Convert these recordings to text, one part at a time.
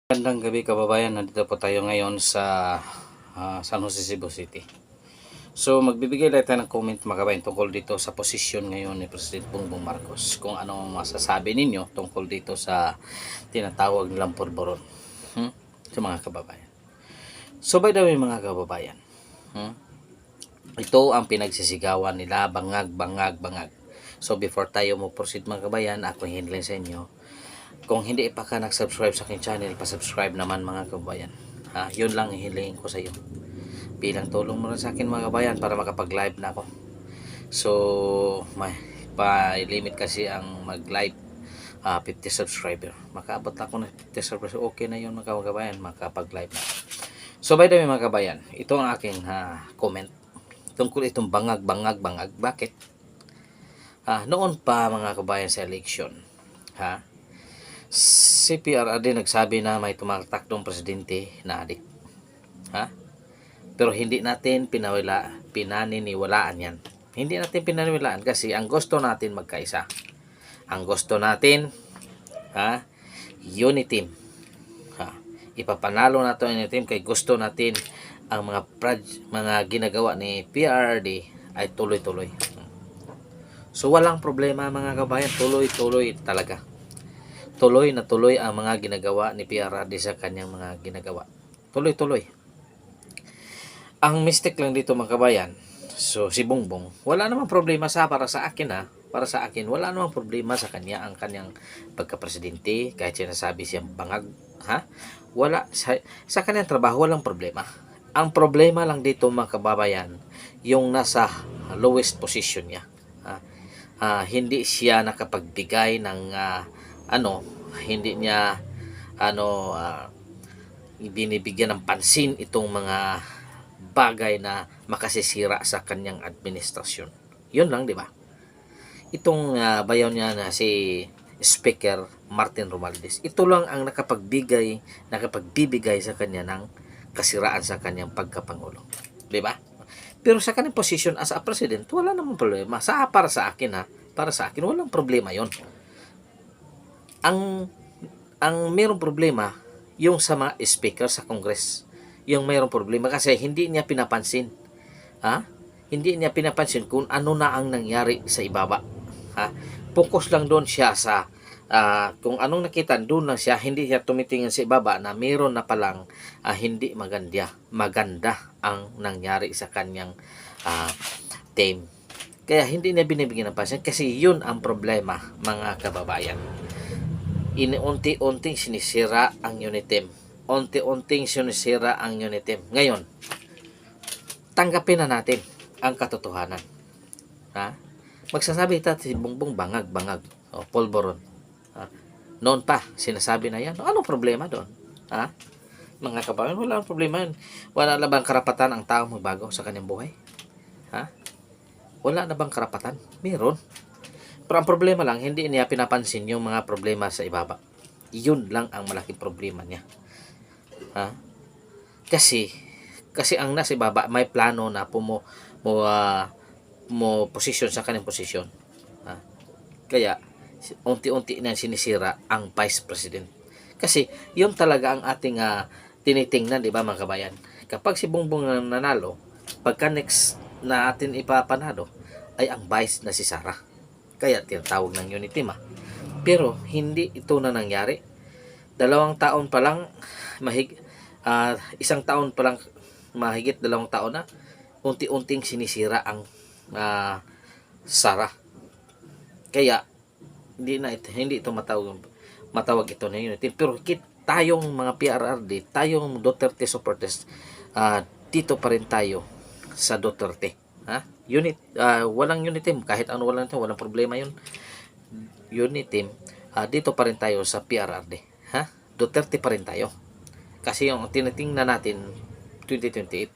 Magandang gabi kababayan, nandito po tayo ngayon sa San Jose, Cebu City. So magbibigay lang tayo ng comment mga kababayan tungkol dito sa posisyon ngayon ni President Bongbong Marcos. Kung ano masasabi ninyo tungkol dito sa tinatawag nilang pulburon sa mga kababayan. So by the way mga kababayan, ito ang pinagsisigawan nila, bangag, bangag, bangag. So before tayo mo proceed mga kababayan, ako hinilin sa inyo. Kung hindi pa ka nag-subscribe sa aking channel, pa-subscribe naman mga kabayan. Yun lang hihilingin ko sa iyo. Bilang tulong mo rin sa akin mga kabayan para makapag-live na ako. So, may pa-limit kasi ang mag-live 50 subscriber. Makaabot ako na 50 subscriber. Okay na yun mga kabayan, makapag-live na. So, by the way mga kabayan, ito ang aking comment tungkol itong bangag, bangag, bangag. Bakit? Noon pa mga kabayan sa election, si PRRD nagsabi na may tumatakdong presidente na adik. Pero hindi natin pinaniniwalaan yan. Hindi natin pinaniniwalaan kasi ang gusto natin magkaisa. Ang gusto natin, unity team. Ipapanalo natin ang unity team kay gusto natin ang mga ginagawa ni PRRD ay tuloy-tuloy. So walang problema mga kabayan, tuloy-tuloy talaga. Tuloy na tuloy ang mga ginagawa ni PRRD sa kanyang mga ginagawa. Tuloy-tuloy. Ang mistake lang dito mga kabayan, so si Bongbong, wala namang problema para sa akin para sa akin, wala namang problema sa kanya ang kanyang pagka-presidente, kahit sinasabi siyang bangag, wala, sa kanyang trabaho walang problema. Ang problema lang dito mga kababayan, yung nasa lowest position niya. Hindi siya nakapagbigay ng hindi niya binibigyan ng pansin itong mga bagay na makasisira sa kanyang administrasyon. Yun lang, di ba? Itong bayaw niya na si Speaker Martin Romualdez, ito lang ang nakapagbibigay sa kanya ng kasiraan sa kanyang pagkapangulo. Di ba? Pero sa kanyang position as a president, wala namang problema. Para sa akin, walang problema yon. Ang mayroong problema yung sa mga speaker sa Congress. Yung mayroong problema kasi hindi niya pinapansin. Hindi niya pinapansin kung ano na ang nangyari sa ibaba. Focus lang doon siya sa kung anong nakita, doon lang siya, hindi siya tumitingin sa ibaba na mayroon na palang hindi maganda ang nangyari sa kanyang team. Kaya hindi niya binibigyan ng pansin kasi yun ang problema mga kababayan. Unti-unting sinisira ang unit team. Unti-unting sinisira ang unit team. Ngayon, tanggapin na natin ang katotohanan. Magsasabi tayo si Bongbong bangag-bangag o pulburon. Noon pa, sinasabi na yan. Anong problema doon? Mga kabayan, wala problema yun. Wala na bang karapatan ang tao magbago sa kanyang buhay? Wala na bang karapatan? Meron. Pero ang problema lang, hindi niya pinapansin yung mga problema sa ibaba. Yun lang ang malaking problema niya. Kasi ang nasa ibaba may plano na posisyon sa kanyang posisyon. Kaya unti-unti na sinisira ang vice president. Kasi yun talaga ang ating tinitingnan, di ba mga kabayan? Kapag si Bongbong nanalo, pagka next na atin ipapanalo ay ang vice na si Sara. Kaya tinatawag ng unity team. Pero hindi ito na nangyari. 2 taon pa lang, isang taon pa lang, mahigit 2 taon na, unti-unting sinisira ang Sara. Kaya hindi ito matawag ito na unity. Pero tayong mga PRRD, tayong Duterte supporters, dito pa rin tayo sa Duterte. Walang unity team, kahit ano walang problema yun. Unity team, dito pa rin tayo sa PRRD. Duterte pa rin tayo. Kasi yung tinitingnan natin 2028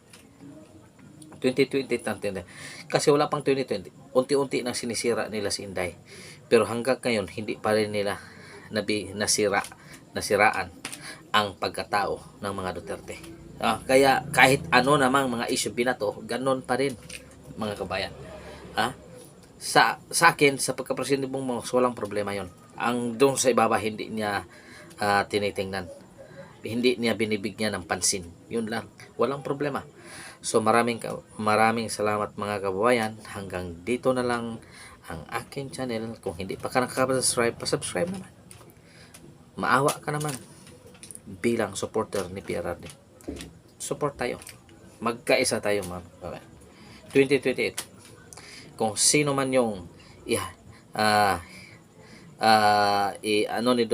natin. Kasi wala pang 2020. Unti-unti nang sinisira nila si Inday. Pero hanggang ngayon hindi pa rin nila nasiraan ang pagkatao ng mga Duterte. Kaya kahit ano namang mga issue binato, ganon pa rin mga kabayan. Sa akin, sa pagka-presidente mong walang problema yon. Ang doon sa ibaba hindi niya tinitingnan. hindi niya binibigyan ng pansin. Yun lang. Walang problema. So maraming salamat mga kababayan. Hanggang dito na lang ang aking channel. Kung hindi pa ka nakaka-subscribe, pa-subscribe naman. Maawa ka naman bilang supporter ni PRRD. Support tayo. Magkaisa tayo mga kababayan. 2028. Kung sino man yung ano ni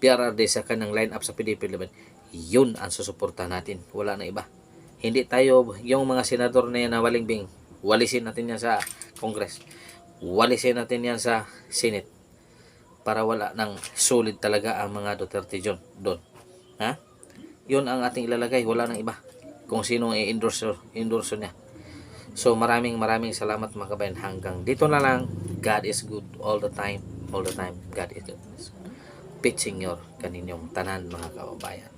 PRRD sa kanang line up sa PDP 11, yun ang susuportahan natin. Wala na iba. Hindi tayo yung mga senador na yan na walingbing. Walisin natin yan sa Congress. Walisin natin yan sa Senate. Para wala nang solid talaga ang mga Duterte doon. Ha? Yun ang ating ilalagay. Wala nang iba. Kung sino i-endorse niya. So maraming salamat mga kabayan. Hanggang dito na lang. God is good all the time. All the time. God is good. Pitching your kaninyong tanan mga kababayan.